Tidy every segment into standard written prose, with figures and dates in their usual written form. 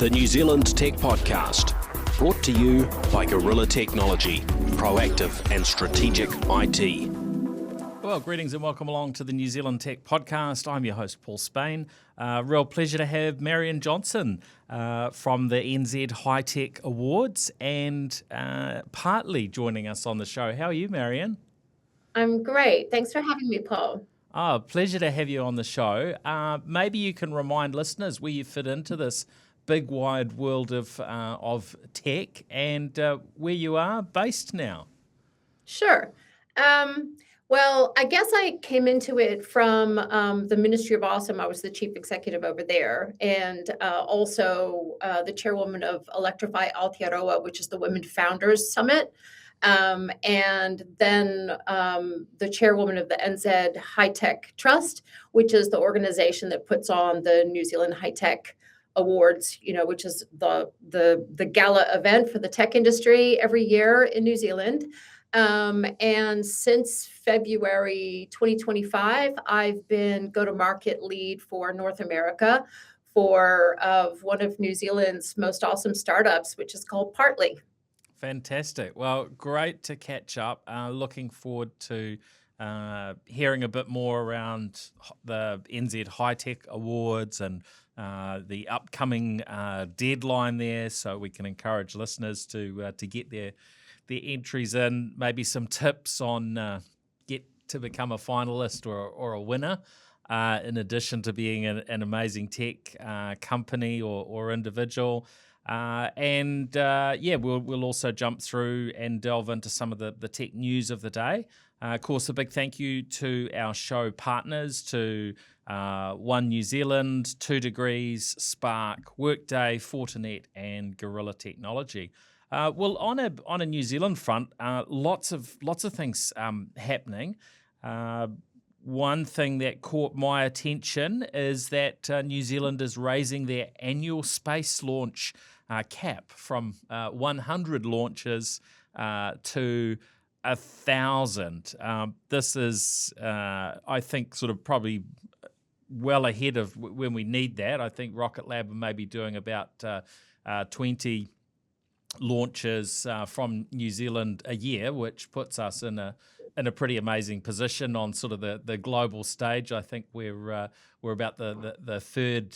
the New Zealand Tech Podcast, brought to you by Gorilla Technology, proactive and strategic IT. Well, greetings and welcome along to the New Zealand Tech Podcast. I'm your host, Paul Spain. Real pleasure to have Marian Johnson from the NZ High Tech Awards and partly joining us on the show. How are you, Marian? I'm great. Thanks for having me, Paul. Oh, pleasure to have you on the show. Maybe you can remind listeners where you fit into this big, wide world of tech and where you are based now. Sure. Well, I guess I came into it from the Ministry of Awesome. I was the chief executive over there, and also the chairwoman of Electrify Aotearoa, which is the Women Founders Summit. And then the chairwoman of the NZ High Tech Trust, which is the organization that puts on the New Zealand High Tech Awards, which is the gala event for the tech industry every year in New Zealand. And since February 2025, I've been go-to-market lead for North America for one of New Zealand's most awesome startups, which is called Partly. Fantastic. Well, great to catch up. Looking forward to hearing a bit more around the NZ High Tech Awards and the upcoming deadline there, so we can encourage listeners to get their entries in. Maybe some tips on get to become a finalist or a winner, in addition to being an amazing tech company or individual. We'll also jump through and delve into some of the tech news of the day. Of course, a big thank you to our show partners, to One New Zealand, 2 Degrees, Spark, Workday, Fortinet and Gorilla Technology. Well, on a New Zealand front, lots of things happening. One thing that caught my attention is that New Zealand is raising their annual space launch cap from 100 launches to 1,000. This is, I think, sort of probably well ahead of when we need that. I think Rocket Lab may be doing about 20 launches from New Zealand a year, which puts us in a pretty amazing position on sort of the global stage. I think we're about the third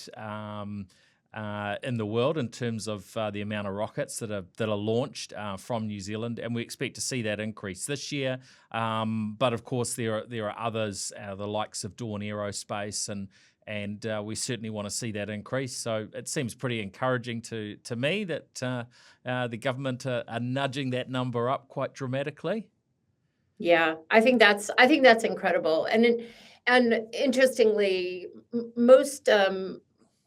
in the world in terms of the amount of rockets that are launched from New Zealand, and we expect to see that increase this year. But of course, there are others, the likes of Dawn Aerospace, and we certainly want to see that increase. So it seems pretty encouraging to me that the government are nudging that number up quite dramatically. Yeah, I think that's incredible. And interestingly, most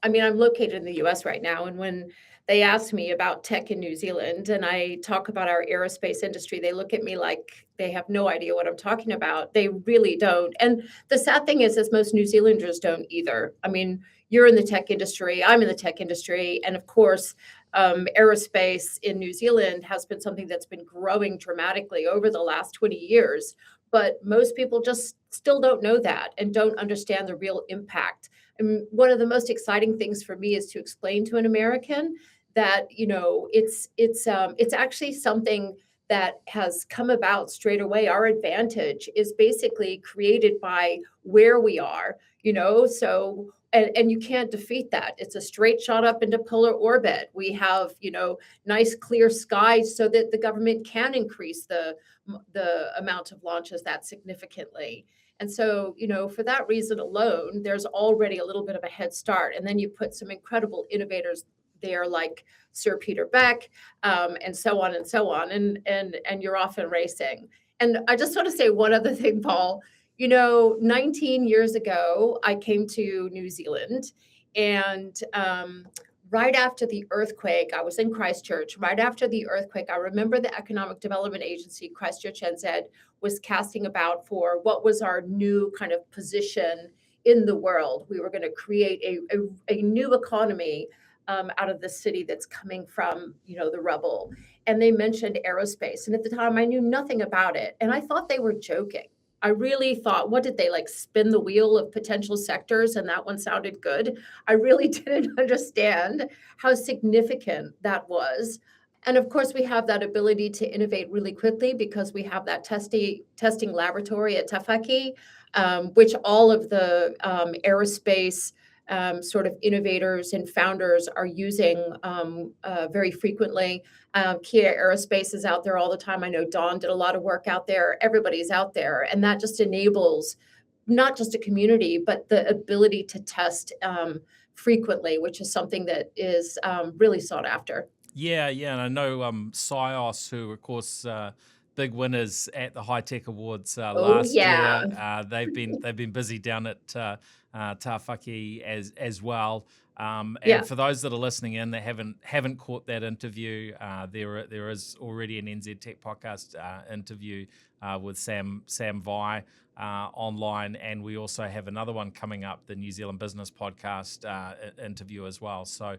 I'm located in the US right now, and when they ask me about tech in New Zealand and I talk about our aerospace industry, they look at me like they have no idea what I'm talking about. They really don't. And the sad thing is most New Zealanders don't either. You're in the tech industry, I'm in the tech industry, and of course, aerospace in New Zealand has been something that's been growing dramatically over the last 20 years. But most people just still don't know that and don't understand the real impact. And one of the most exciting things for me is to explain to an American that, it's actually something that has come about straight away. Our advantage is basically created by where we are, so and you can't defeat that. It's a straight shot up into polar orbit. We have, nice clear skies so that the government can increase the amount of launches that significantly. And so, for that reason alone, there's already a little bit of a head start. And then you put some incredible innovators there like Sir Peter Beck, and so on and so on. And you're off and racing. And I just want to say one other thing, Paul. 19 years ago, I came to New Zealand, and right after the earthquake, I was in Christchurch. Right after the earthquake, I remember the Economic Development Agency, Christchurch NZ, was casting about for what was our new kind of position in the world. We were going to create a new economy out of the city that's coming from, the rubble. And they mentioned aerospace. And at the time, I knew nothing about it. And I thought they were joking. I really thought, what did they like spin the wheel of potential sectors? And that one sounded good. I really didn't understand how significant that was. And of course, we have that ability to innovate really quickly because we have that testing laboratory at Tafaki, which all of the aerospace sort of innovators and founders are using very frequently. Kia Aerospace is out there all the time. I know Dawn did a lot of work out there. Everybody's out there. And that just enables not just a community, but the ability to test frequently, which is something that is really sought after. Yeah, and I know SIOS, who of course big winners at the High Tech Awards Oh, last yeah. year. They've been busy down at Tawhaki as well. Yeah. And for those that are listening in that haven't caught that interview, there is already an NZ Tech podcast interview with Sam Vai online, and we also have another one coming up, the New Zealand Business Podcast interview as well. So.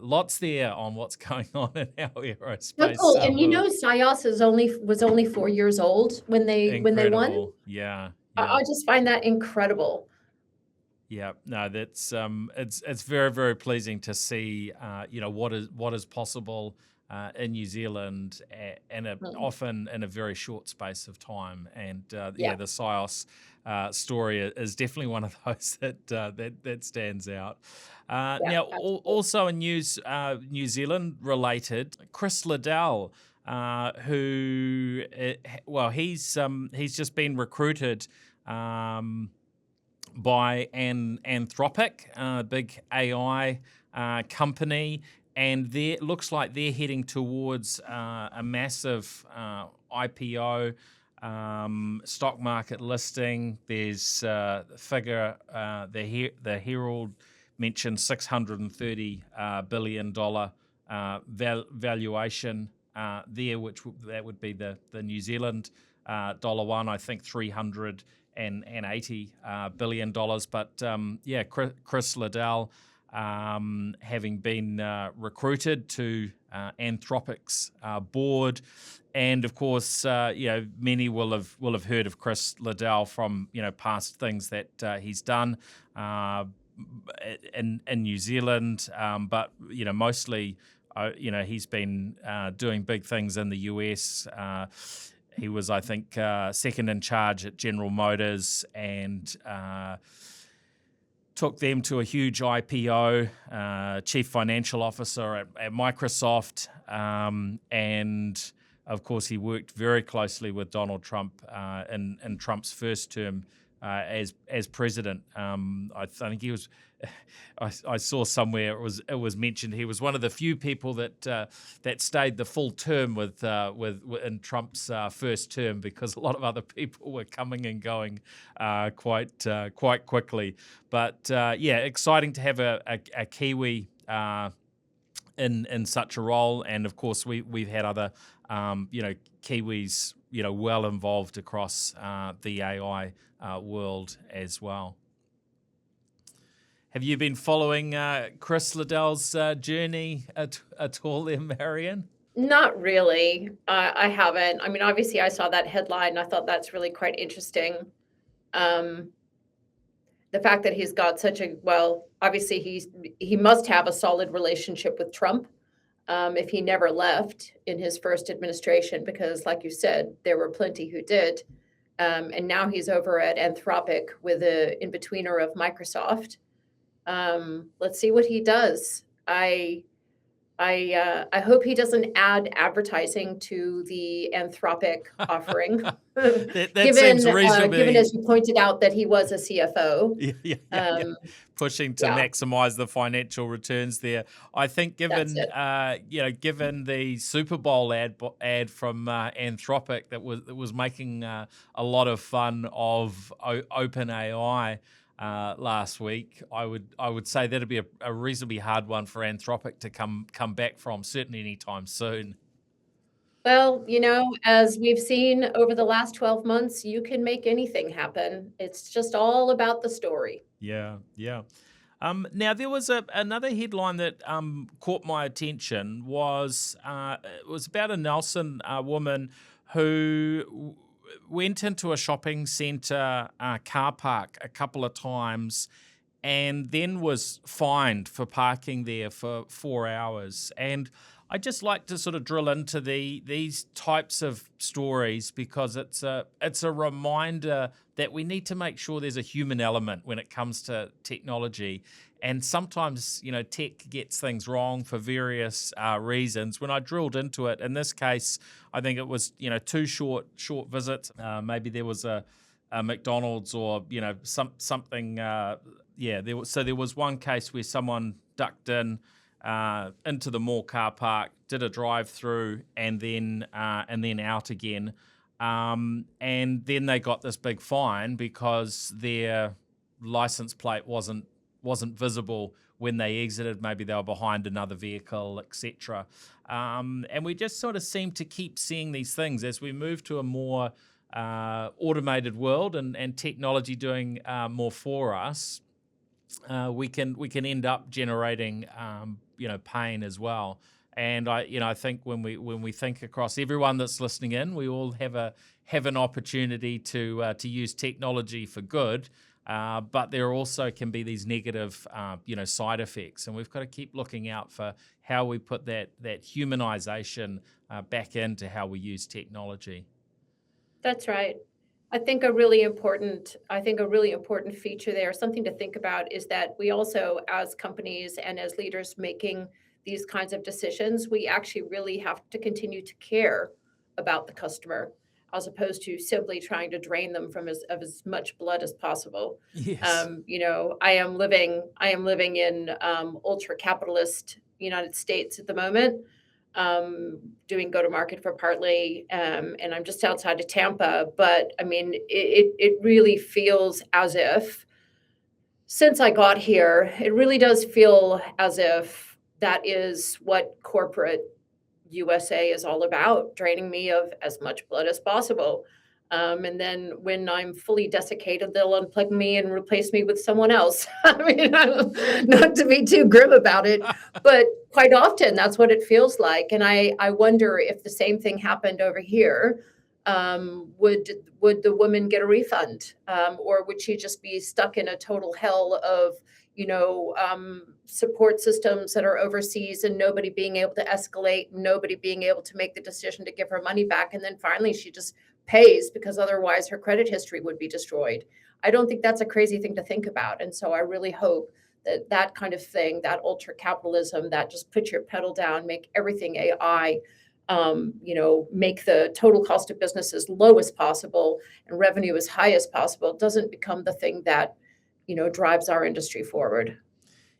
Lots there on what's going on in our aerospace. So cool. And you know, SIOS was only 4 years old when they won. Incredible. Yeah. I just find that incredible. Yeah, no, that's it's very, very pleasing to see what is possible in New Zealand and often in a very short space of time. And the SIOS story is definitely one of those that stands out. Now, also in news, New Zealand related, Chris Liddell, who he's just been recruited by Anthropic, a big AI company, and looks like they're heading towards a massive IPO, stock market listing. There's the figure, the Herald mentioned $630 billion valuation there, that would be the New Zealand dollar one. I think $380 billion. But Chris Liddell, having been recruited to Anthropic's board, and of course, many will have heard of Chris Liddell from past things that he's done in New Zealand, but mostly, he's been doing big things in the US. He was, I think, second in charge at General Motors and took them to a huge IPO, chief financial officer at Microsoft, and of course he worked very closely with Donald Trump in Trump's first term as president. I think he was. I saw somewhere it was mentioned he was one of the few people that stayed the full term with in Trump's first term, because a lot of other people were coming and going quite quickly. But exciting to have a Kiwi in such a role, and of course we've had other Kiwis well involved across the AI world as well. Have you been following Chris Liddell's journey at all there, Marian? Not really. I haven't. I mean, obviously, I saw that headline and I thought that's really quite interesting. The fact that he's got obviously he must have a solid relationship with Trump if he never left in his first administration, because like you said, there were plenty who did. And now he's over at Anthropic with an in-betweener of Microsoft. Let's see what he does. I hope he doesn't add advertising to the Anthropic offering. that seems reasonably. Given, as you pointed out, that he was a CFO. Pushing to maximize the financial returns there. I think given given the Superbowl ad from Anthropic that was making a lot of fun of OpenAI last week, I would say that'd be a reasonably hard one for Anthropic to come back from, certainly anytime soon. Well, as we've seen over the last 12 months, you can make anything happen. It's just all about the story. Yeah. Now there was another headline that caught my attention. Was it was about a Nelson woman who went into a shopping centre car park a couple of times and then was fined for parking there for 4 hours. And I just like to sort of drill into these types of stories because it's a reminder that we need to make sure there's a human element when it comes to technology. And sometimes, tech gets things wrong for various reasons. When I drilled into it, in this case, I think it was, 2 short visits. Maybe there was a McDonald's or, something. There was one case where someone ducked into the mall car park, did a drive-through, and then out again. And then they got this big fine because their license plate wasn't visible when they exited. Maybe they were behind another vehicle, etc. And we just sort of seem to keep seeing these things as we move to a more automated world and technology doing more for us. We can end up generating pain as well. And I think when we think across everyone that's listening in, we all have an opportunity to use technology for good. But there also can be these negative, side effects, and we've got to keep looking out for how we put that humanization back into how we use technology. That's right. I think a really important feature there, something to think about, is that we also, as companies and as leaders making these kinds of decisions, we actually really have to continue to care about the customer, as opposed to simply trying to drain them of as much blood as possible. Yes. I am living in ultra capitalist United States at the moment, doing go-to-market for Partly, and I'm just outside of Tampa. But I mean, it really feels as if, since I got here, it really does feel as if that is what corporate USA is all about, draining me of as much blood as possible. And then when I'm fully desiccated, they'll unplug me and replace me with someone else. I mean, not to be too grim about it, but quite often that's what it feels like. And I wonder if the same thing happened over here. Would the woman get a refund? Or would she just be stuck in a total hell of support systems that are overseas and nobody being able to escalate, nobody being able to make the decision to give her money back. And then finally she just pays because otherwise her credit history would be destroyed. I don't think that's a crazy thing to think about. And so I really hope that kind of thing, that ultra capitalism, that just put your pedal down, make everything AI, make the total cost of business as low as possible and revenue as high as possible, doesn't become the thing that drives our industry forward.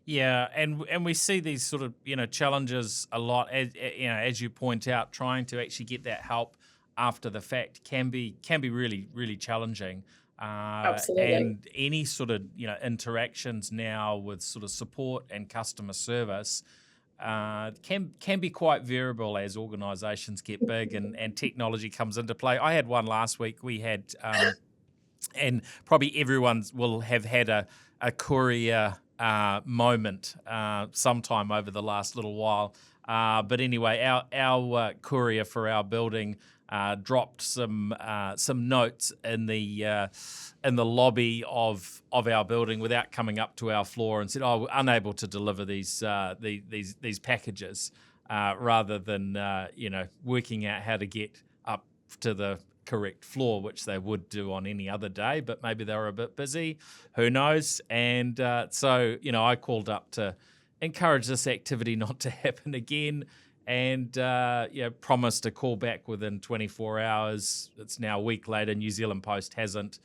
Yeah, and we see these sort of challenges a lot. As you point out, trying to actually get that help after the fact can be really, really challenging. Absolutely. And any sort of interactions now with sort of support and customer service can be quite variable as organisations get big and technology comes into play. I had one last week. We had. And probably everyone will have had a courier moment sometime over the last little while. But anyway, our courier for our building dropped some notes in the lobby of our building without coming up to our floor and said, "Oh, we're unable to deliver these packages," rather than working out how to get up to the correct floor, which they would do on any other day, but maybe they were a bit busy, who knows. And so I called up to encourage this activity not to happen again, and promised to call back within 24 hours. It's now a week later. New Zealand Post hasn't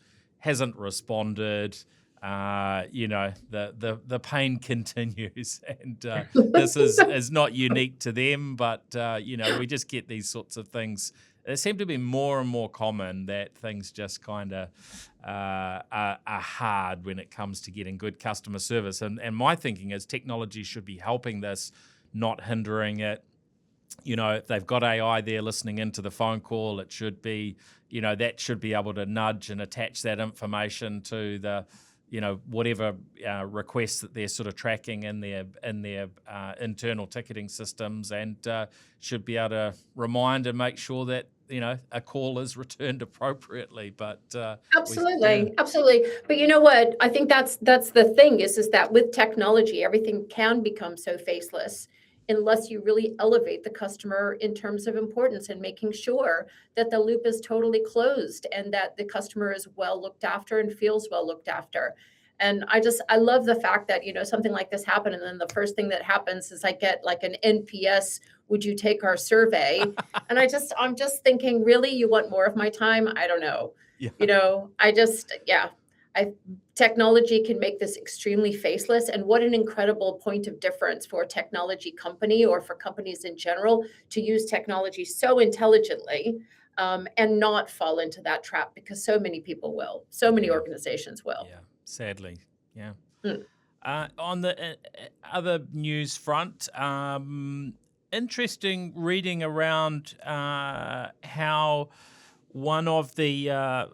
responded. The pain continues, and this is not unique to them, but we just get these sorts of things. They seem to be more and more common, that things just kind of are hard when it comes to getting good customer service. And my thinking is technology should be helping this, not hindering it. If they've got AI there listening into the phone call, it should be, that should be able to nudge and attach that information to the, whatever requests that they're sort of tracking in their internal ticketing systems, and should be able to remind and make sure that a call is returned appropriately. But Absolutely, absolutely. But you know what? I think that's the thing is that with technology, everything can become so faceless unless you really elevate the customer in terms of importance and making sure that the loop is totally closed and that the customer is well looked after and feels well looked after. And I love the fact that, something like this happened. And then the first thing that happens is I get like an NPS, would you take our survey? And I'm just thinking, really, you want more of my time? I don't know. yeah. Technology can make this extremely faceless. And what an incredible point of difference for a technology company or for companies in general to use technology so intelligently and not fall into that trap, because so many people will, so many organizations will. Yeah, sadly, yeah. On the other news front, interesting reading around how one of the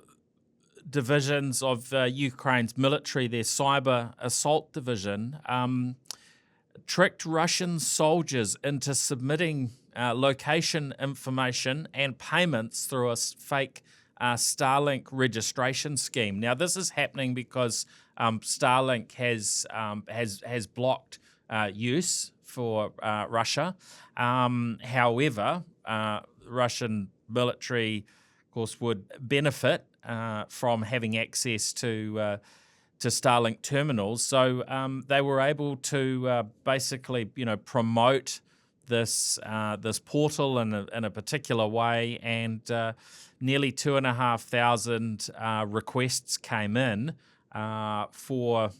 divisions of Ukraine's military, their cyber assault division, tricked Russian soldiers into submitting location information and payments through a fake Starlink registration scheme. Now, this is happening because Starlink has blocked use for Russia. However, Russian military, of course, would benefit from having access to Starlink terminals. So they were able to basically, promote this portal in a particular way, and nearly 2,500 requests came in for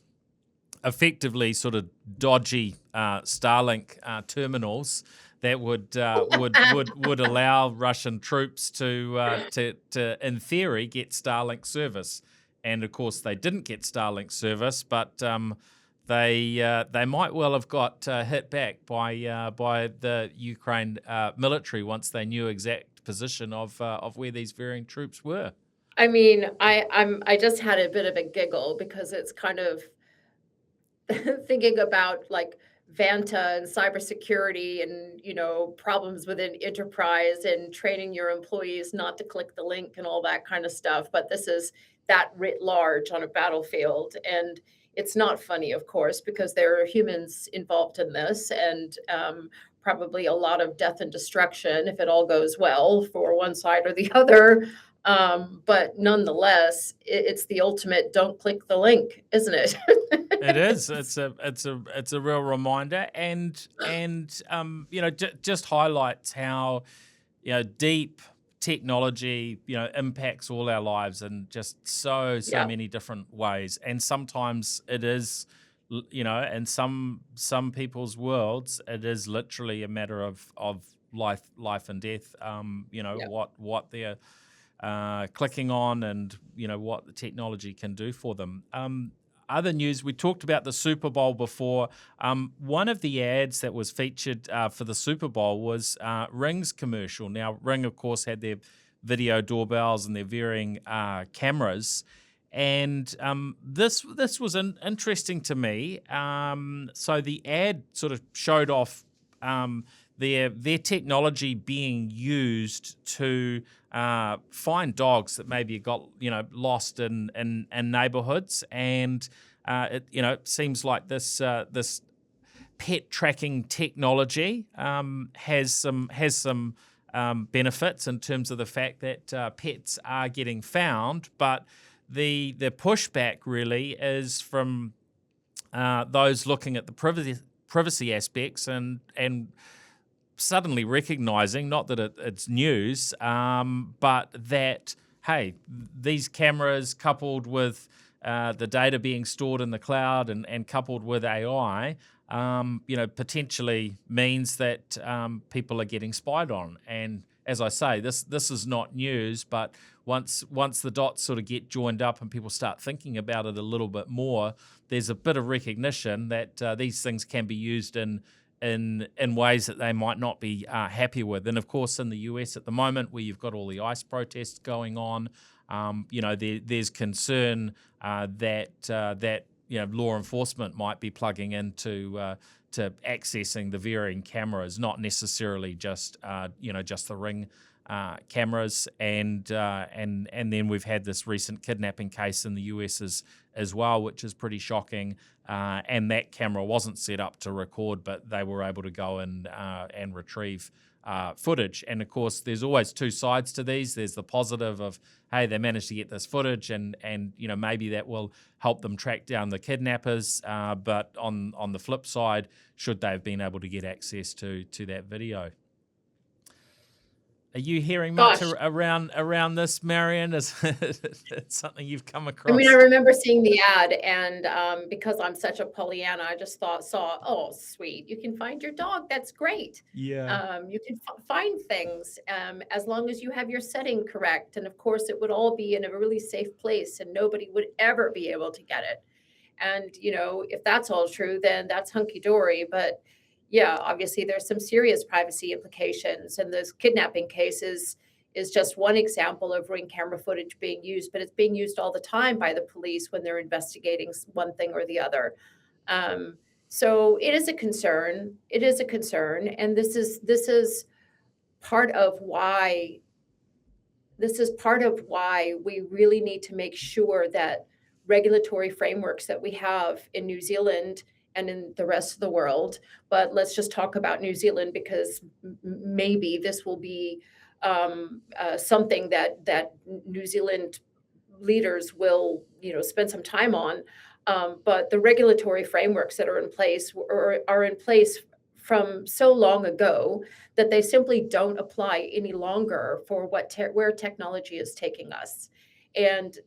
effectively sort of dodgy Starlink terminals that would allow Russian troops to in theory get Starlink service. And of course they didn't get Starlink service, but they might well have got hit back by the Ukraine military once they knew exact position of where these varying troops were. I mean, I just had a bit of a giggle because it's kind of thinking about like Vanta and cybersecurity and, problems within enterprise and training your employees not to click the link and all that kind of stuff. But this is that writ large on a battlefield. And it's not funny, of course, because there are humans involved in this, and probably a lot of death and destruction if it all goes well for one side or the other. But nonetheless, it's the ultimate don't click the link, isn't it? It is. It's a real reminder, and just highlights how deep technology impacts all our lives in just so many different ways. And sometimes it is, in some people's worlds, it is literally a matter of life and death. What they're clicking on, and what the technology can do for them. Other news, we talked about the Super Bowl before. One of the ads that was featured for the Super Bowl was Ring's commercial. Now, Ring, of course, had their video doorbells and their varying cameras. And this was interesting to me. So the ad sort of showed off their technology being used to find dogs that maybe got lost in neighborhoods, and it seems like this pet tracking technology has some benefits in terms of the fact that pets are getting found, but the pushback really is from those looking at the privacy aspects and suddenly recognizing, not that it's news, but that, hey, these cameras coupled with the data being stored in the cloud and coupled with AI, potentially means that people are getting spied on. And as I say, this is not news, but once the dots sort of get joined up and people start thinking about it a little bit more, there's a bit of recognition that these things can be used in ways that they might not be happy with. And of course, in the US at the moment, where you've got all the ICE protests going on, there's concern that law enforcement might be plugging into to accessing the varying cameras, not necessarily just the Ring cameras, and then we've had this recent kidnapping case in the US as well, which is pretty shocking. And that camera wasn't set up to record, but they were able to go and retrieve footage. And of course, there's always two sides to these. There's the positive of, hey, they managed to get this footage, and maybe that will help them track down the kidnappers. But on the flip side, should they have been able to get access to that video? Are you hearing much around this, Marian? Is it something you've come across? I mean, I remember seeing the ad, and because I'm such a Pollyanna, I just saw, oh, sweet, you can find your dog. That's great. Yeah. You can find things as long as you have your setting correct. And of course, it would all be in a really safe place, and nobody would ever be able to get it. And, if that's all true, then that's hunky dory. But yeah, obviously there's some serious privacy implications, and this kidnapping case is just one example of Ring camera footage being used, but it's being used all the time by the police when they're investigating one thing or the other. So it is a concern. It is a concern, and this is part of why. This is part of why we really need to make sure that regulatory frameworks that we have in New Zealand and in the rest of the world, but let's just talk about New Zealand, because maybe this will be something that New Zealand leaders will, spend some time on. But the regulatory frameworks that are in place are in place from so long ago that they simply don't apply any longer for where technology is taking us. And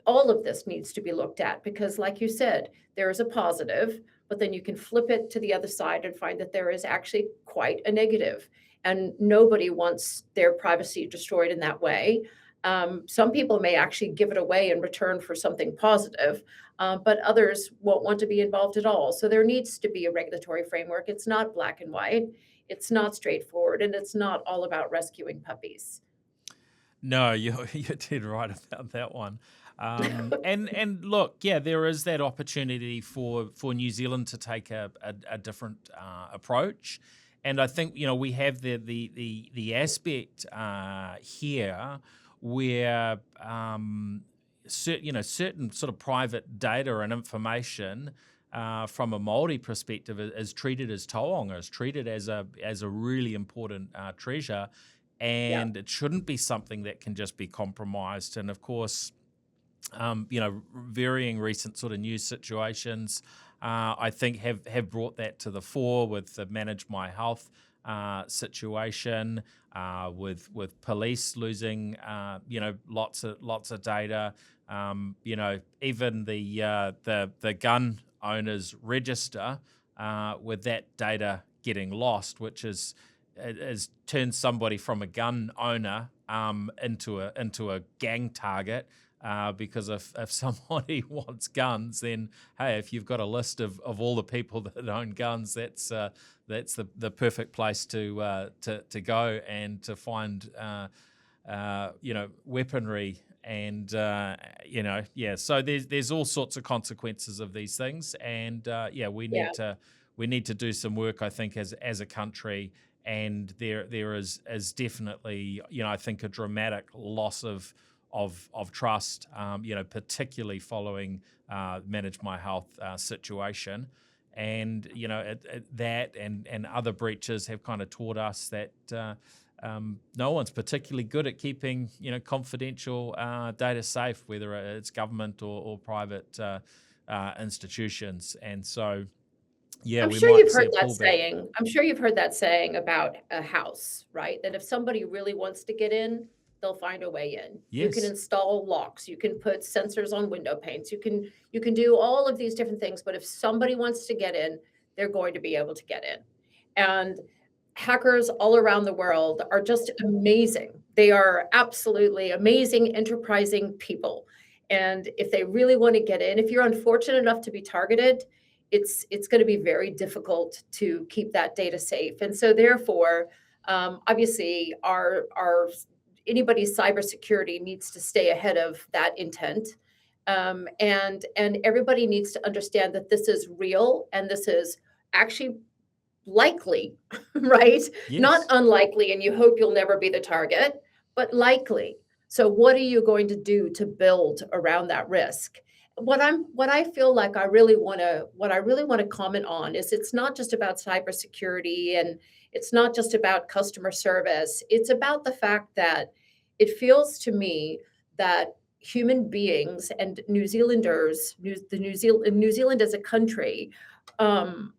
all of this needs to be looked at, because, like you said, there is a positive, but then you can flip it to the other side and find that there is actually quite a negative. And nobody wants their privacy destroyed in that way. Some people may actually give it away in return for something positive, but others won't want to be involved at all. So there needs to be a regulatory framework. It's not black and white. It's not straightforward, and it's not all about rescuing puppies. No, you did right about that one. And look, yeah, there is that opportunity for New Zealand to take a different approach, and I think we have the aspect here where certain sort of private data and information from a Māori perspective is treated as taonga, is treated as a really important treasure, and it shouldn't be something that can just be compromised. And of course, varying recent sort of news situations, I think have brought that to the fore with the Manage My Health situation, with police losing, lots of data. Even the gun owners register with that data getting lost, which is turned somebody from a gun owner into a gang target. Because if somebody wants guns, then hey, if you've got a list of all the people that own guns, that's the perfect place to go and to find weaponry, and So there's all sorts of consequences of these things, and we need to do some work, I think, as a country. And there is definitely, I think, a dramatic loss of trust, particularly following Manage My Health situation. And, that and other breaches have kind of taught us that no one's particularly good at keeping, confidential data safe, whether it's government or private institutions. And so, I'm sure you've heard that saying. I'm sure you've heard that saying about a house, right? That if somebody really wants to get in, they'll find a way in. Yes. You can install locks. You can put sensors on window panes. You can do all of these different things. But if somebody wants to get in, they're going to be able to get in. And hackers all around the world are just amazing. They are absolutely amazing, enterprising people. And if they really want to get in, if you're unfortunate enough to be targeted, it's going to be very difficult to keep that data safe. And so therefore, obviously, anybody's cybersecurity needs to stay ahead of that intent. And everybody needs to understand that this is real, and this is actually likely, right? Not Yes. unlikely, and you hope you'll never be the target, but likely. So what are you going to do to build around that risk? What I feel like what I really want to comment on is it's not just about cybersecurity and it's not just about customer service. It's about the fact that it feels to me that human beings and New Zealanders, New Zealand as a country, and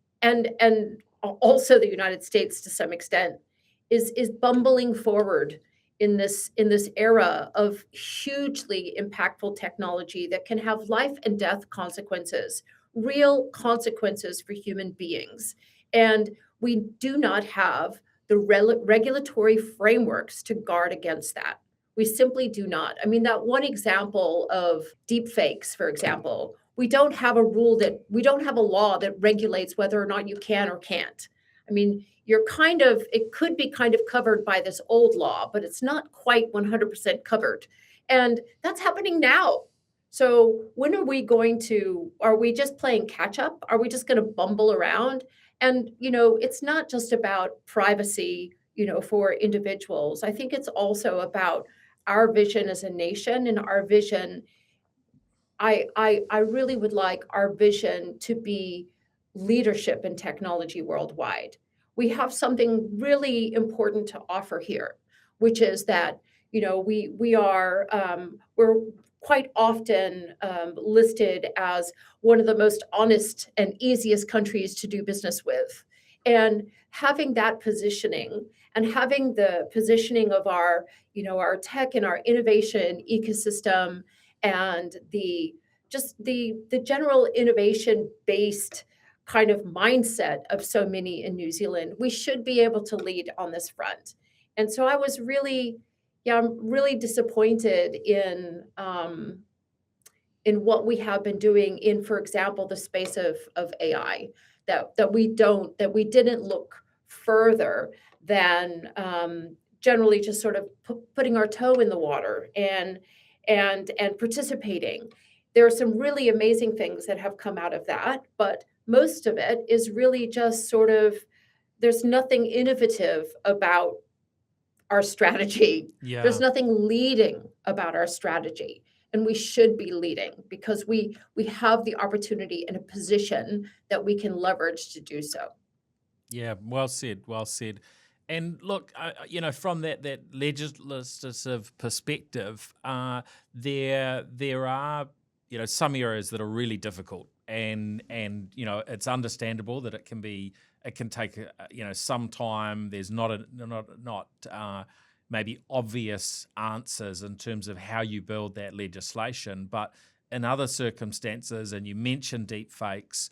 also the United States to some extent, is bumbling forward in this era of hugely impactful technology that can have life and death consequences, real consequences for human beings. And we do not have the regulatory frameworks to guard against that. We simply do not. I mean, that one example of deep fakes, for example, we don't have a law that regulates whether or not you can or can't. I mean, it could be kind of covered by this old law, but it's not quite 100% covered. And that's happening now. So when are we just playing catch up? Are we just going to bumble around? And, it's not just about privacy, for individuals. I think it's also about our vision as a nation and our vision. I really would like our vision to be leadership in technology worldwide. We have something really important to offer here, which is that we're quite often listed as one of the most honest and easiest countries to do business with, and having that positioning and having the positioning of our tech and our innovation ecosystem and the general innovation based kind of mindset of so many in New Zealand, we should be able to lead on this front. And so I'm really disappointed in what we have been doing in, for example, the space of AI, that we didn't look further than generally just sort of putting our toe in the water and participating. There are some really amazing things that have come out of that, but most of it is really just sort of, there's nothing innovative about our strategy. Yeah. There's nothing leading about our strategy. And we should be leading because we have the opportunity and a position that we can leverage to do so. Yeah, well said, well said. And look, from that legislative perspective, there are some areas that are really difficult, and it's understandable that it can take some time. There's not maybe obvious answers in terms of how you build that legislation, but in other circumstances, and you mentioned deep fakes,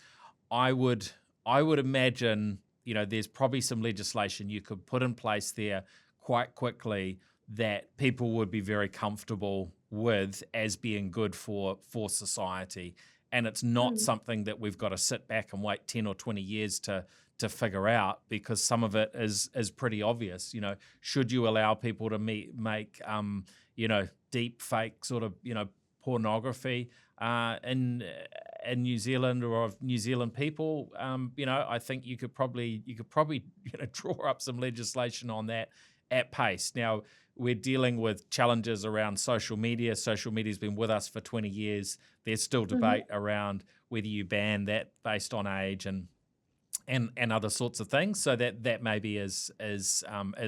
I would imagine there's probably some legislation you could put in place there quite quickly that people would be very comfortable with as being good for society. And it's not something that we've got to sit back and wait 10 or 20 years to figure out, because some of it is pretty obvious. Should you allow people to make deep fake sort of pornography in New Zealand or of New Zealand people? I think you could probably draw up some legislation on that at pace. Now, we're dealing with challenges around social media. Social media's been with us for 20 years. There's still debate around whether you ban that based on age and other sorts of things. So that maybe is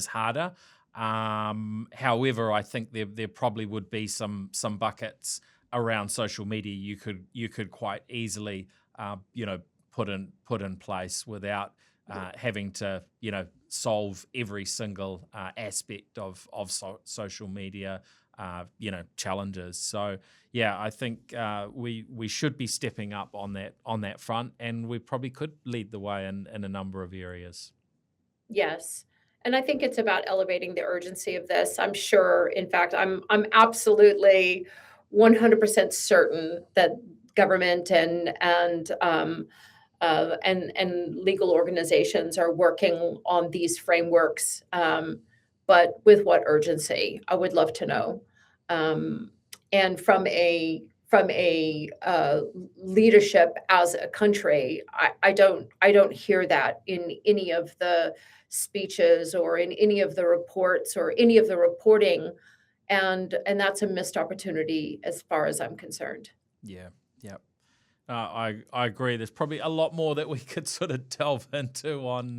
harder. However, I think there probably would be some buckets around social media you could quite easily put in place without having to solve every single aspect of social media challenges. So yeah, I think we should be stepping up on that front, and we probably could lead the way in a number of areas. Yes. And I think it's about elevating the urgency of this. I'm sure, in fact, I'm absolutely 100% certain that government and legal organizations are working on these frameworks, but with what urgency? I would love to know. And from a from a leadership as a country. I don't hear that in any of the speeches or in any of the reports or any of the reporting, and that's a missed opportunity as far as I'm concerned. Yeah, yeah. I agree. There's probably a lot more that we could sort of delve into on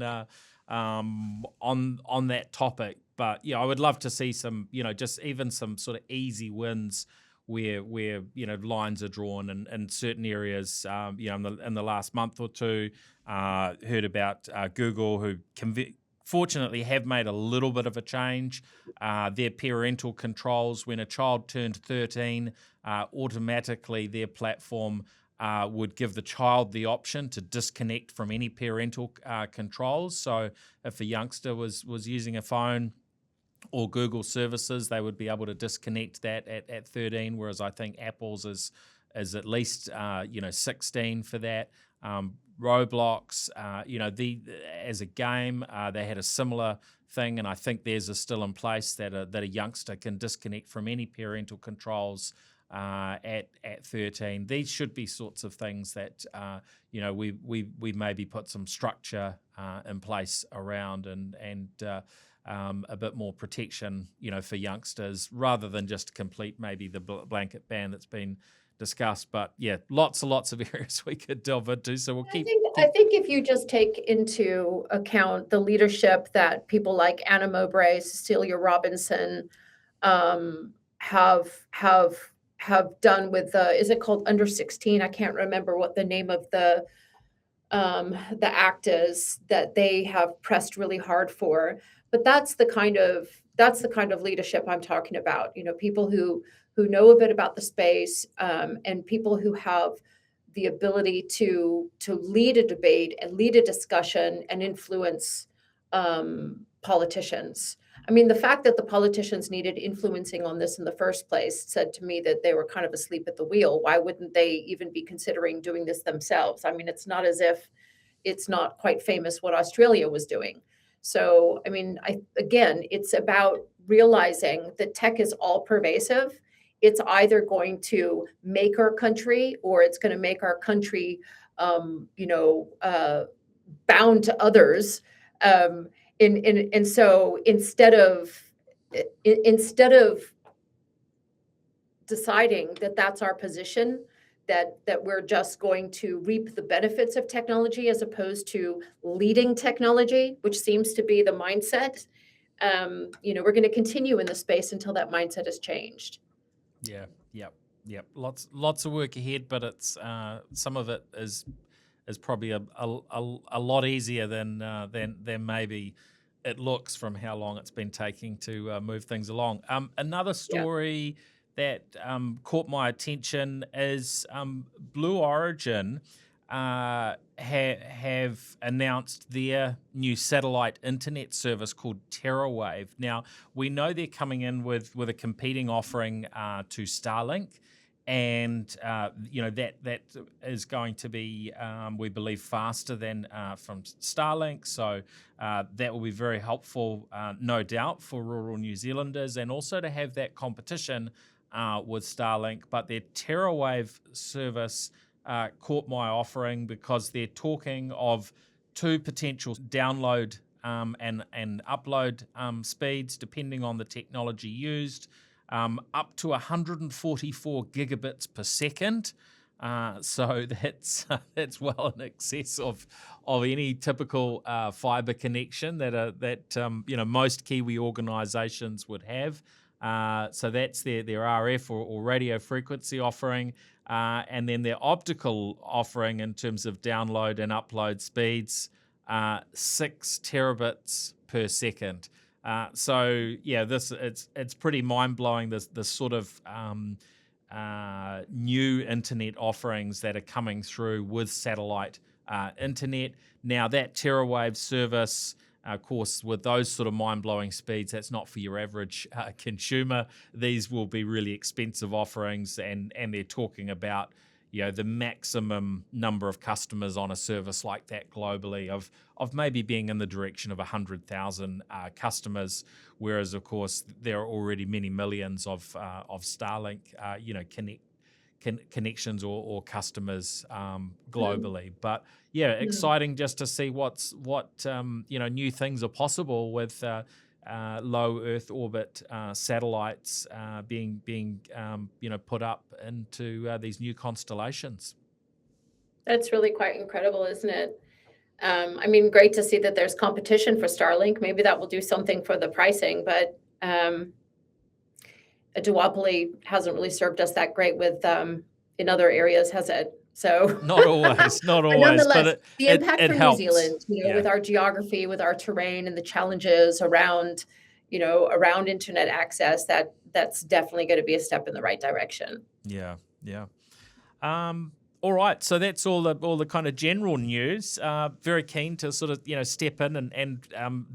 that topic. But yeah, I would love to see some, just even some sort of easy wins where lines are drawn in certain areas. In the last month or two, heard about Google, who fortunately have made a little bit of a change. Their parental controls, when a child turned 13, automatically their platform would give the child the option to disconnect from any parental controls. So if a youngster was using a phone or Google services, they would be able to disconnect that at 13, whereas I think Apple's is at least 16 for that. Roblox, as a game, they had a similar thing, and I think theirs is still in place that a youngster can disconnect from any parental controls at 13. These should be sorts of things that we maybe put some structure in place around and a bit more protection for youngsters, rather than just complete maybe the blanket ban that's been discussed. But yeah, lots and lots of areas we could delve into. So we'll keep. I think if you just take into account the leadership that people like Anna Mowbray, Cecilia Robinson have done with is it called Under 16? I can't remember what the name of the act is that they have pressed really hard for. But that's the kind of leadership I'm talking about. People who know a bit about the space, and people who have the ability to lead a debate and lead a discussion and influence politicians. I mean, the fact that the politicians needed influencing on this in the first place said to me that they were kind of asleep at the wheel. Why wouldn't they even be considering doing this themselves? I mean, it's not as if it's not quite famous what Australia was doing. So, I mean, again, it's about realizing that tech is all pervasive. It's either going to make our country, or it's going to make our country, bound to others. And so instead of deciding that that's our position, that we're just going to reap the benefits of technology as opposed to leading technology, which seems to be the mindset, we're going to continue in the space until that mindset is changed. Yeah, yep. Lots of work ahead, but it's some of it is probably a lot easier than maybe it looks from how long it's been taking to move things along. Another story that caught my attention is Blue Origin have announced their new satellite internet service called TeraWave. Now, we know they're coming in with a competing offering to Starlink, and that is going to be, we believe, faster than from Starlink. So that will be very helpful, no doubt, for rural New Zealanders, and also to have that competition with Starlink. But their TeraWave service caught my offering because they're talking of two potential download and upload speeds, depending on the technology used, up to 144 gigabits per second. So that's well in excess of any typical fibre connection that most Kiwi organisations would have. So that's their RF or radio frequency offering, and then their optical offering in terms of download and upload speeds, 6 terabits per second. So yeah, it's pretty mind blowing. This sort of new internet offerings that are coming through with satellite internet. Now that TeraWave service, of course, with those sort of mind-blowing speeds, that's not for your average consumer. These will be really expensive offerings, and they're talking about the maximum number of customers on a service like that globally of maybe being in the direction of 100,000 customers, whereas of course there are already many millions of Starlink connections or customers globally. But yeah, exciting just to see what new things are possible with low Earth orbit satellites being put up into these new constellations. That's really quite incredible, isn't it? I mean, great to see that there's competition for Starlink. Maybe that will do something for the pricing, but a duopoly hasn't really served us that great with in other areas, has it? So not always, but nonetheless, the impact it for helps. New Zealand, with our geography, with our terrain, and the challenges around internet access, that's definitely going to be a step in the right direction. Yeah. All right, so that's all the kind of general news. Very keen to sort of step in and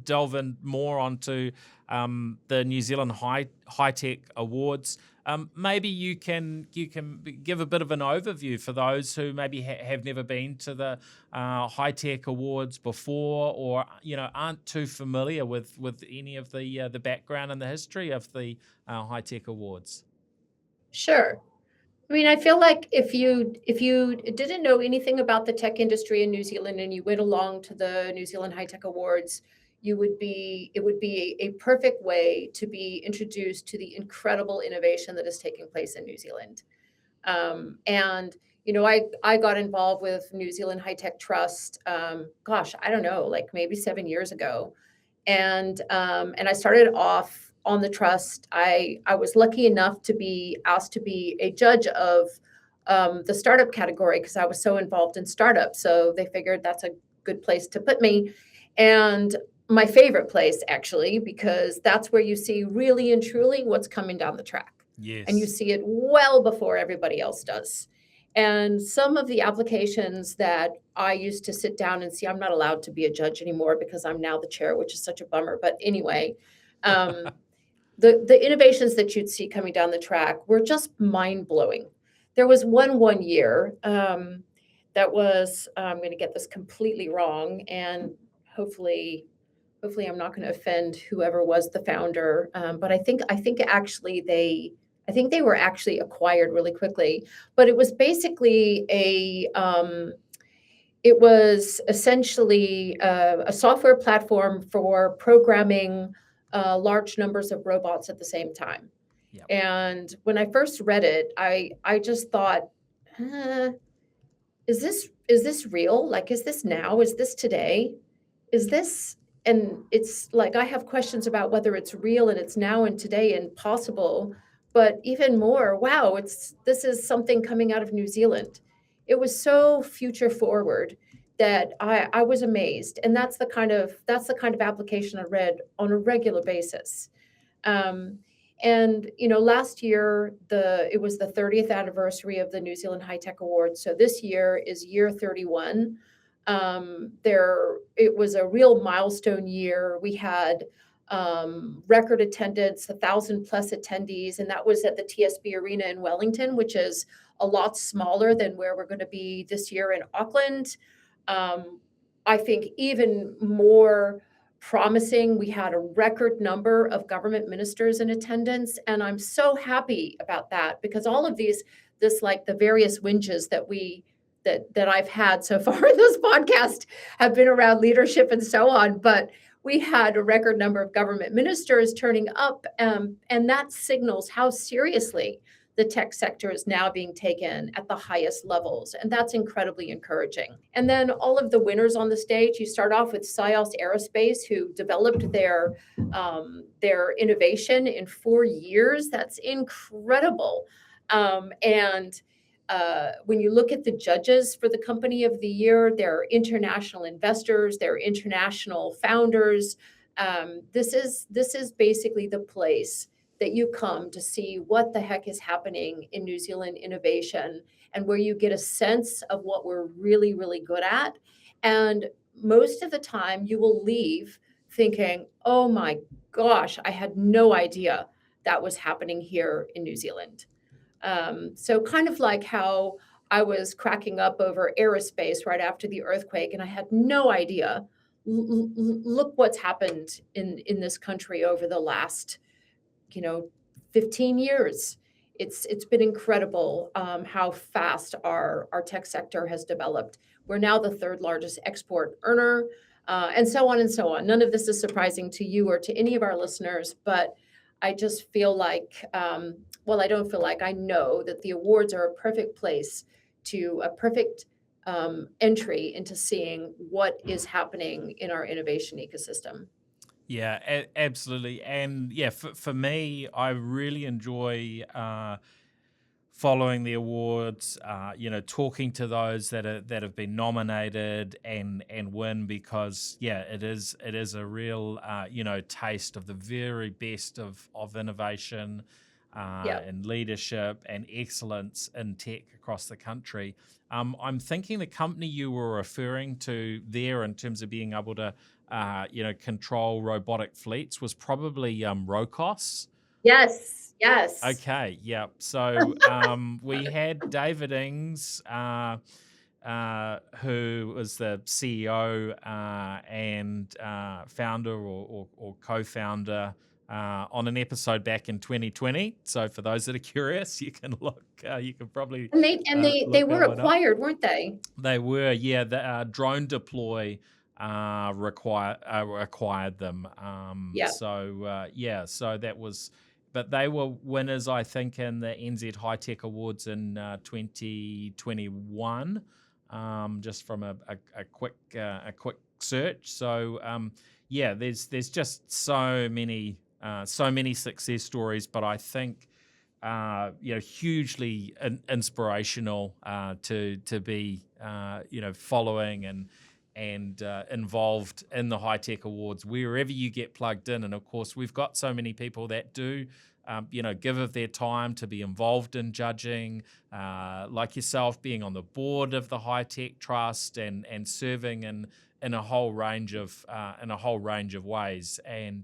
delve in more onto the New Zealand High Tech Awards. Maybe you can give a bit of an overview for those who maybe have never been to the High Tech Awards before, or aren't too familiar with any of the background and the history of the High Tech Awards. Sure. I mean, I feel like if you didn't know anything about the tech industry in New Zealand and you went along to the New Zealand High Tech Awards, it would be a perfect way to be introduced to the incredible innovation that is taking place in New Zealand. And I got involved with New Zealand High Tech Trust. I don't know, like maybe 7 years ago, and I started off on the trust. I was lucky enough to be asked to be a judge of the startup category because I was so involved in startups. So they figured that's a good place to put me. And my favorite place, actually, because that's where you see really and truly what's coming down the track. Yes. And you see it well before everybody else does. And some of the applications that I used to sit down and see, I'm not allowed to be a judge anymore because I'm now the chair, which is such a bummer. But anyway, the innovations that you'd see coming down the track were just mind-blowing. There was one year that was, I'm going to get this completely wrong, and hopefully I'm not going to offend whoever was the founder. But I think actually they were actually acquired really quickly. But it was basically it was essentially a software platform for programming large numbers of robots at the same time. Yep. And when I first read it, I just thought, is this real? Like, is this now? Is this today? Is this? And it's like, I have questions about whether it's real and it's now and today and possible, but even more, wow, this is something coming out of New Zealand. It was so future forward that I was amazed. And that's the kind of application I read on a regular basis. And last year it was the 30th anniversary of the New Zealand High Tech Awards. So this year is year 31. It was a real milestone year. We had record attendance, 1,000 plus attendees, and that was at the TSB Arena in Wellington, which is a lot smaller than where we're going to be this year in Auckland. I think even more promising, we had a record number of government ministers in attendance, and I'm so happy about that because all of this like the various whinges that I've had so far in this podcast have been around leadership and so on, but we had a record number of government ministers turning up, and that signals how seriously the tech sector is now being taken at the highest levels, and that's incredibly encouraging. And then all of the winners on the stage, you start off with Scios Aerospace, who developed their innovation in 4 years. That's incredible. And when you look at the judges for the company of the year, they're international investors, they're international founders. This is basically the place that you come to see what the heck is happening in New Zealand innovation and where you get a sense of what we're really, really good at. And most of the time you will leave thinking, oh my gosh, I had no idea that was happening here in New Zealand. So kind of like how I was cracking up over aerospace right after the earthquake, and I had no idea. Look what's happened in this country over the last 15 years. it's been incredible how fast our tech sector has developed. We're now the third largest export earner, and so on and so on. None of this is surprising to you or to any of our listeners, but I just feel like, well, I don't feel like, I know that the awards are a perfect place a perfect entry into seeing what is happening in our innovation ecosystem. Yeah, absolutely. And yeah, for me, I really enjoy following the awards, talking to those that have been nominated and win, because it is a real taste of the very best of innovation and leadership and excellence in tech across the country. I'm thinking the company you were referring to there in terms of being able to control robotic fleets was probably Rokos. Yes. Yes. Okay, yeah. So we had David Ings, who was the CEO and founder or co-founder on an episode back in 2020. So for those that are curious, you can look. You can probably And they look were that one up. acquired, weren't they? They were, yeah. The Drone Deploy acquired them. Yeah. So that was. But they were winners, I think, in the NZ High Tech Awards in 2021, just from a quick search. So there's just so many success stories. But I think hugely inspirational to be following and involved in the High Tech Awards wherever you get plugged in. And of course, we've got so many people that do, give of their time to be involved in judging, like yourself, being on the board of the High Tech Trust and serving in a whole range of ways. And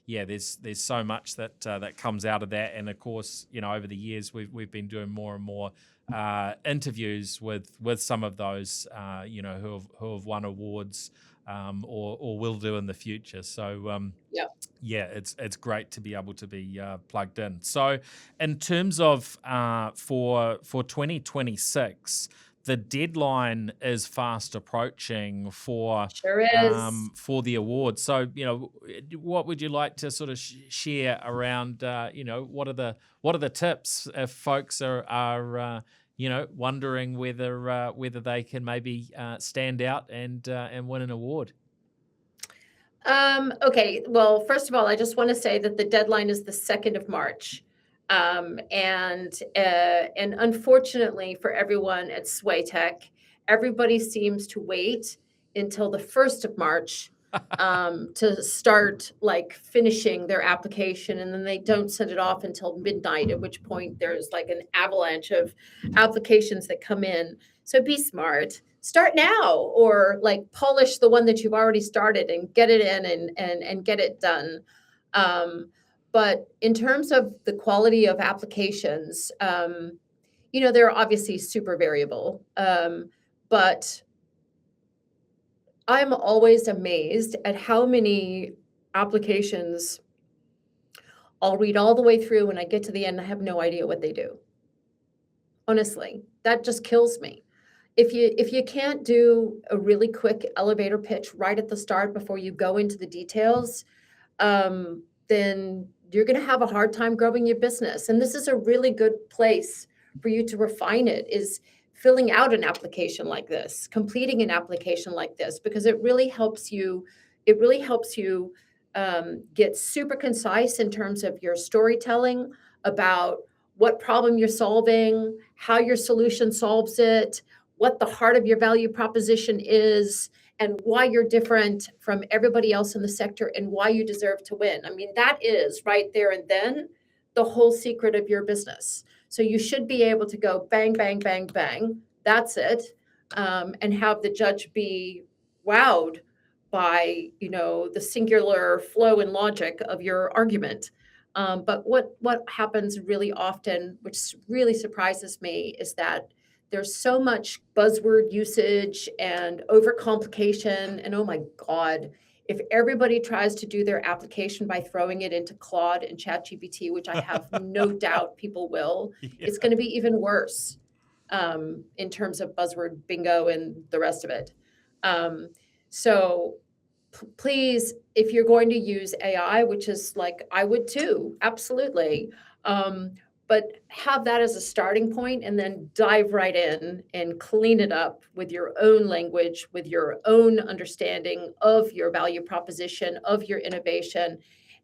there's so much that comes out of that. And of course, over the years we've been doing more and more interviews with some of those who have won awards or will do in the future. So it's great to be able to be plugged in. So in terms of for 2026, the deadline is fast approaching for Sure is. For the award. So what would you like to sort of share around what are the tips if folks are wondering whether they can maybe stand out and win an award? Okay. Well, first of all, I just want to say that the deadline is the 2nd of March. And unfortunately for everyone at Swaytech, everybody seems to wait until the 1st of March to start finishing their application, and then they don't send it off until midnight, at which point there's an avalanche of applications that come in. So be smart. Start now, or polish the one that you've already started and get it in and get it done. But in terms of the quality of applications, they're obviously super variable. But I'm always amazed at how many applications I'll read all the way through and I get to the end, I have no idea what they do. Honestly, that just kills me. If you can't do a really quick elevator pitch right at the start before you go into the details, then you're going to have a hard time growing your business. And this is a really good place for you to refine it, is filling out an application like this, completing an application like this, because it really helps you get super concise in terms of your storytelling about what problem you're solving, how your solution solves it, what the heart of your value proposition is, and why you're different from everybody else in the sector and why you deserve to win. I mean, that is right there and then the whole secret of your business. So you should be able to go bang, bang, bang, bang. That's it. And have the judge be wowed by, the singular flow and logic of your argument. But what happens really often, which really surprises me, is that there's so much buzzword usage and overcomplication. And oh my God, If everybody tries to do their application by throwing it into Claude and ChatGPT, which I have no doubt people will, it's going to be even worse in terms of buzzword bingo and the rest of it. So please, if you're going to use AI, which is like I would too, absolutely, but have that as a starting point and then dive right in and clean it up with your own language, with your own understanding of your value proposition, of your innovation,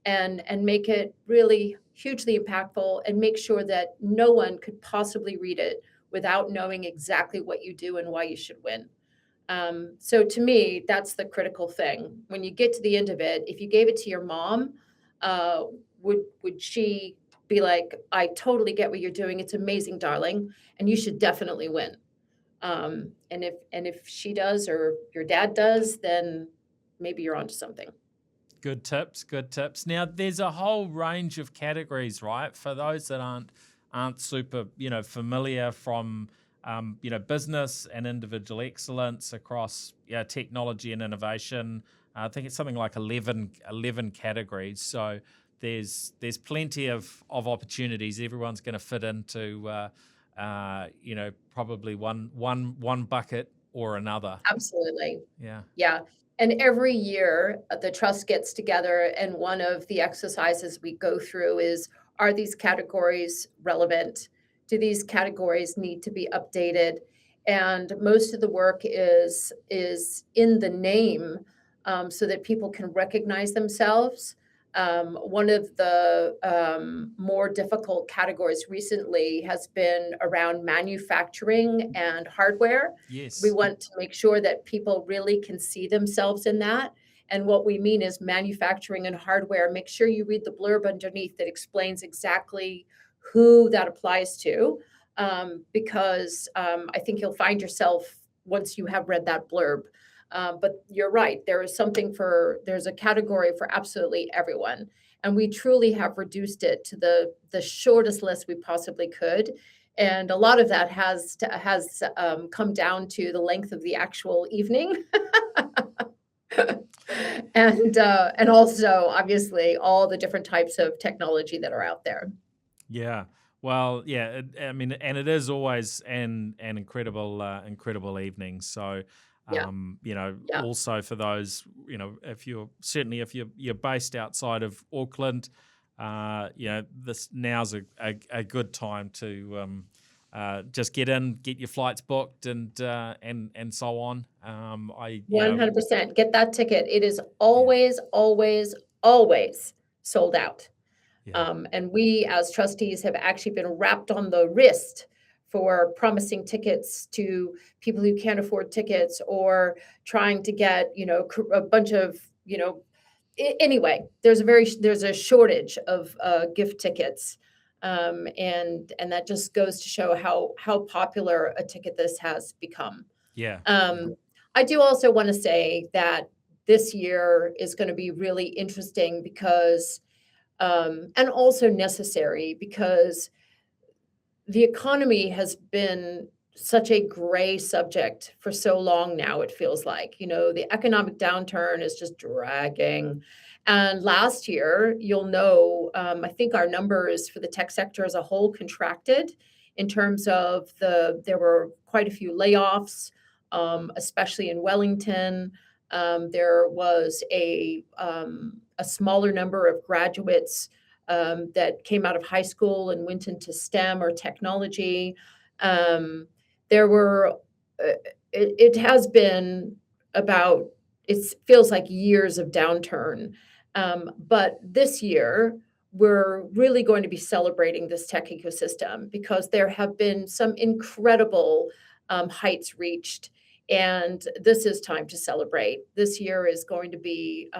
and make it really hugely impactful, and make sure that no one could possibly read it without knowing exactly what you do and why you should win. So to me, that's the critical thing. When you get to the end of it, if you gave it to your mom, would she be like, I totally get what you're doing. It's amazing, darling. And you should definitely win. And if she does, or your dad does, then maybe you're onto something. Good tips. Now, there's a whole range of categories, right? For those that aren't super, familiar, from business and individual excellence across technology and innovation. I think it's something like 11 categories. So there's plenty of opportunities. Everyone's going to fit into probably one bucket or another. Absolutely. Yeah. And every year the trust gets together, and one of the exercises we go through is, are these categories relevant? Do these categories need to be updated? And most of the work is in the name, so that people can recognize themselves. One of the more difficult categories recently has been around manufacturing and hardware. Yes. We want to make sure that people really can see themselves in that. And what we mean is manufacturing and hardware. Make sure you read the blurb underneath that explains exactly who that applies to, because I think you'll find yourself once you have read that blurb. But you're right, there's a category for absolutely everyone. And we truly have reduced it to the shortest list we possibly could. And a lot of that has come down to the length of the actual evening. And also, obviously, all the different types of technology that are out there. Yeah. Well, yeah. And it is always an incredible evening. So, Yeah. also for those, if you're based outside of Auckland, this now's a good time to just get your flights booked and so on. 100%. Get that ticket. It is always, always, always sold out. Yeah. And we as trustees have actually been wrapped on the wrist for promising tickets to people who can't afford tickets, or trying to get, a bunch of, anyway, there's a shortage of gift tickets. And that just goes to show how popular a ticket this has become. Yeah. I do also want to say that this year is going to be really interesting because, and also necessary, because the economy has been such a gray subject for so long now, it feels like. The economic downturn is just dragging. And last year, I think our numbers for the tech sector as a whole contracted, in terms of there were quite a few layoffs, especially in Wellington. There was a smaller number of graduates that came out of high school and went into STEM or technology. There were, it has been it feels like years of downturn. But this year, we're really going to be celebrating this tech ecosystem, because there have been some incredible heights reached. And this is time to celebrate. This year is going to be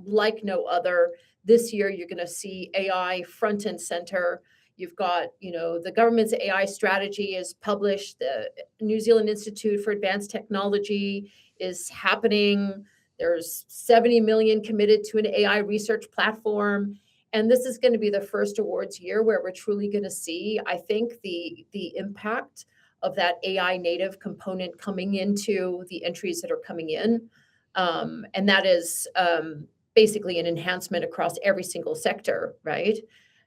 like no other. This year, you're going to see AI front and center. You've got, the government's AI strategy is published. The New Zealand Institute for Advanced Technology is happening. There's 70 million committed to an AI research platform. And this is going to be the first awards year where we're truly going to see, I think, the impact of that AI native component coming into the entries that are coming in. And that is basically an enhancement across every single sector, right?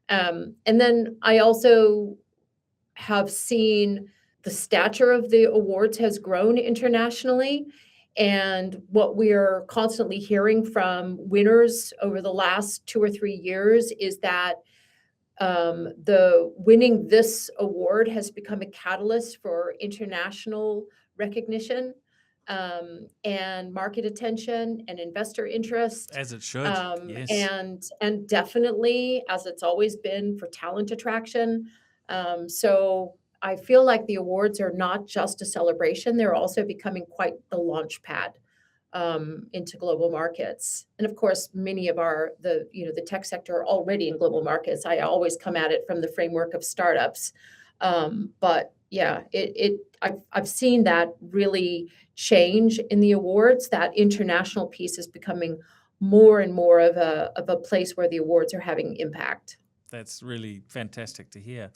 And then I also have seen the stature of the awards has grown internationally. And what we're constantly hearing from winners over the last 2 or 3 years is that the winning this award has become a catalyst for international recognition, and market attention and investor interest. As it should, yes. And definitely, as it's always been, for talent attraction. So I feel like the awards are not just a celebration; they're also becoming quite the launch pad into global markets. And of course, many of the tech sector are already in global markets. I always come at it from the framework of startups. But yeah, I've seen that really change in the awards. That international piece is becoming more and more of a place where the awards are having impact. That's really fantastic to hear.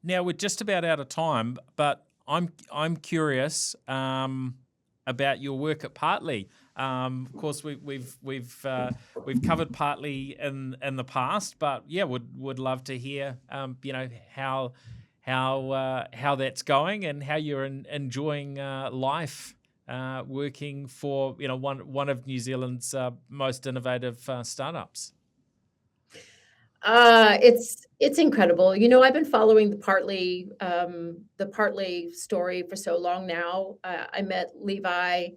Now we're just about out of time, but I'm curious about your work at Partly. Of course, we've covered Partly in the past, but yeah, would love to hear how that's going and how you're enjoying life working for one of New Zealand's most innovative startups. It's incredible. I've been following the Partly story for so long now. I met Levi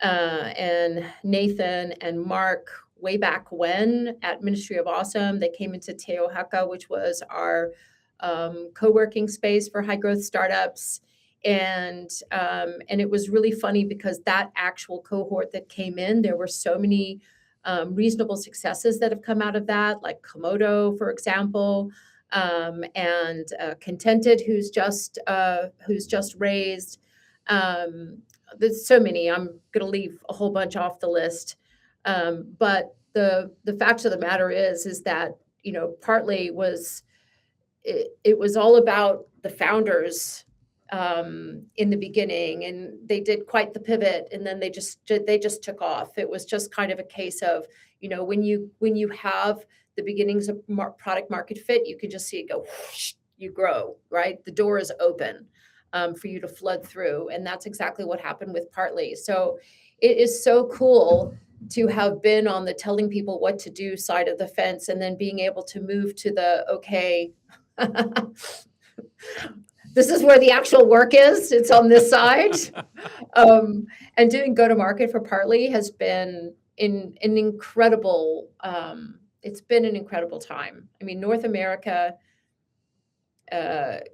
and Nathan and Mark way back when at Ministry of Awesome. They came into Te Ohaka, which was our co-working space for high growth startups. And it was really funny because that actual cohort that came in, there were so many reasonable successes that have come out of that, like Komodo, for example, and Contented, who's just raised. There's so many. I'm going to leave a whole bunch off the list, but the fact of the matter is that Partly was it was all about the founders in the beginning, and they did quite the pivot, and then they just took off. It was just kind of a case of when you have the beginnings of product market fit, you can just see it go whoosh, you grow, right? The door is open for you to flood through, and that's exactly what happened with Partly. So it is so cool to have been on the telling people what to do side of the fence, and then being able to move to the okay. This is where the actual work is. It's on this side. And doing go-to-market for Partly has been an incredible, it's been an incredible time. I mean, North America,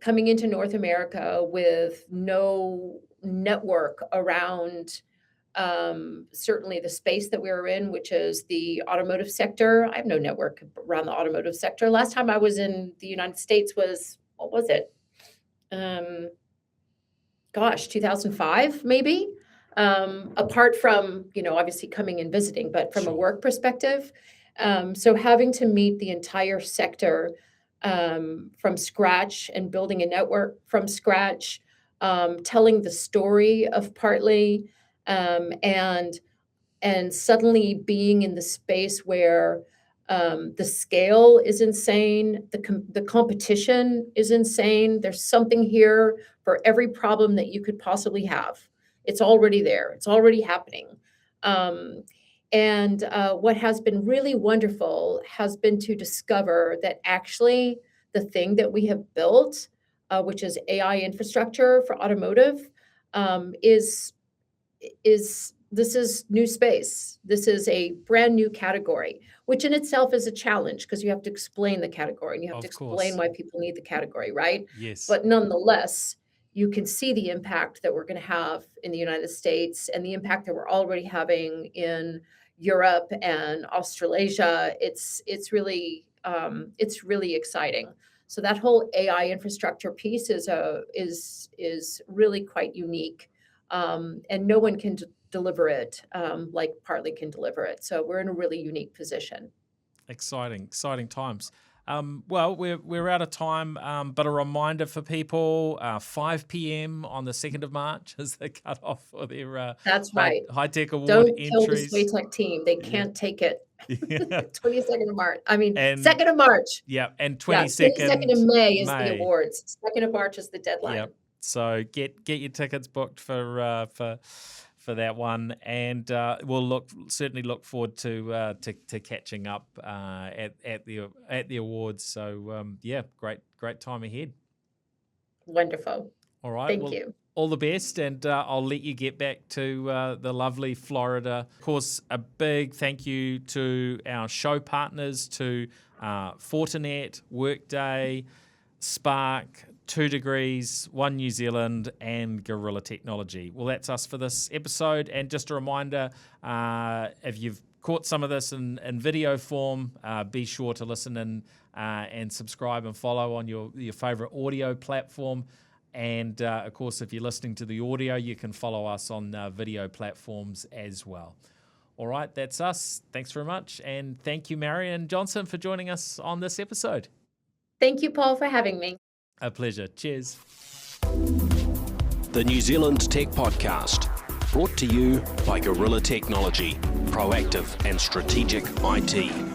coming into North America with no network around certainly the space that we were in, which is the automotive sector. I have no network around the automotive sector. Last time I was in the United States was, what was it? 2005 maybe, apart from, obviously coming and visiting, but from a work perspective. So having to meet the entire sector from scratch and building a network from scratch, telling the story of Partly, and suddenly being in the space where the scale is insane. The competition is insane. There's something here for every problem that you could possibly have. It's already there. It's already happening. And what has been really wonderful has been to discover that actually the thing that we have built, which is AI infrastructure for automotive, is this is new space. This is a brand new category, which in itself is a challenge because you have to explain the category and you have to explain why people need the category, right? Yes. But nonetheless, you can see the impact that we're going to have in the United States and the impact that we're already having in Europe and Australasia. It's really exciting. So that whole AI infrastructure piece is really quite unique, and no one can deliver it like Partly can deliver it. So we're in a really unique position. Exciting times. Well, we're out of time, but a reminder for people, 5 p.m. on the 2nd of March is the cutoff for their That's right. high-tech award Don't kill the entries. Swaytech team. They can't take it. Yeah. 22nd of March. And 2nd of March. Yeah, and 22nd 22nd of May is the awards. 2nd of March is the deadline. Yep. So get your tickets booked for that one, and we'll certainly look forward to catching up at the awards. So great time ahead. Wonderful. All right. Thank you. All the best, and I'll let you get back to the lovely Florida. Of course, a big thank you to our show partners, to Fortinet, Workday, Spark, 2 Degrees, One New Zealand, and Gorilla Technology. Well, that's us for this episode. And just a reminder, if you've caught some of this in video form, be sure to listen and subscribe and follow on your favourite audio platform. And, of course, if you're listening to the audio, you can follow us on video platforms as well. All right, that's us. Thanks very much. And thank you, Marian Johnson, for joining us on this episode. Thank you, Paul, for having me. A pleasure. Cheers. The New Zealand Tech Podcast, brought to you by Gorilla Technology, proactive and strategic IT.